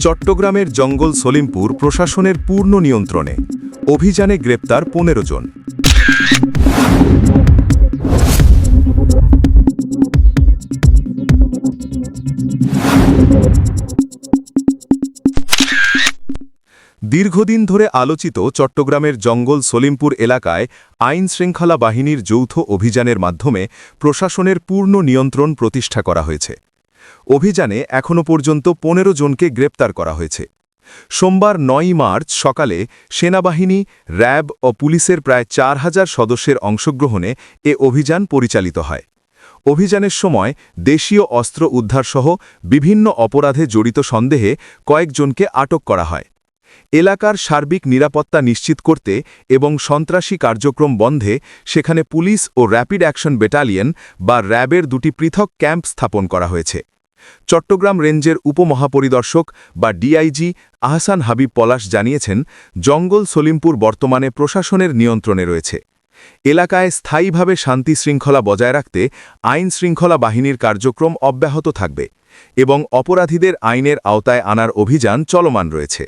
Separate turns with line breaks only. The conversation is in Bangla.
চট্টগ্রামের জঙ্গল সলিমপুর প্রশাসনের পূর্ণ নিয়ন্ত্রণে অভিযানে গ্রেপ্তার ১৫ জন। দীর্ঘদিন ধরে আলোচিত চট্টগ্রামের জঙ্গল সলিমপুর এলাকায় আইন শৃঙ্খলা বাহিনীর যৌথ অভিযানের মাধ্যমে প্রশাসনের পূর্ণ নিয়ন্ত্রণ প্রতিষ্ঠা করা হয়েছে। অভিযানে এখনও পর্যন্ত ১৫ জনকে গ্রেপ্তার করা হয়েছে। সোমবার ৯ মার্চ সকালে সেনাবাহিনী, র্যাব ও পুলিশের প্রায় ৪,০০০ সদস্যের অংশগ্রহণে এ অভিযান পরিচালিত হয়। অভিযানের সময় দেশীয় অস্ত্র উদ্ধারসহ বিভিন্ন অপরাধে জড়িত সন্দেহে কয়েকজনকে আটক করা হয়। এলাকার সার্বিক নিরাপত্তা নিশ্চিত করতে এবং সন্ত্রাসী কার্যক্রম বন্ধে সেখানে পুলিশ ও র্যাপিড অ্যাকশন ব্যাটালিয়ন বা র্যাবের দুটি পৃথক ক্যাম্প স্থাপন করা হয়েছে। চট্টগ্রাম রেঞ্জের উপমহাপরিদর্শক বা ডিআইজি আহসান হাবিব পলাশ জানিয়েছেন, জঙ্গল সলিমপুর বর্তমানে প্রশাসনের নিয়ন্ত্রণে রয়েছে। এলাকায় স্থায়ীভাবে শান্তি শৃঙ্খলা বজায় রাখতে আইন শৃঙ্খলা বাহিনীর কার্যক্রম অব্যাহত থাকবে এবং অপরাধীদের আইনের আওতায় আনার অভিযান চলমান রয়েছে।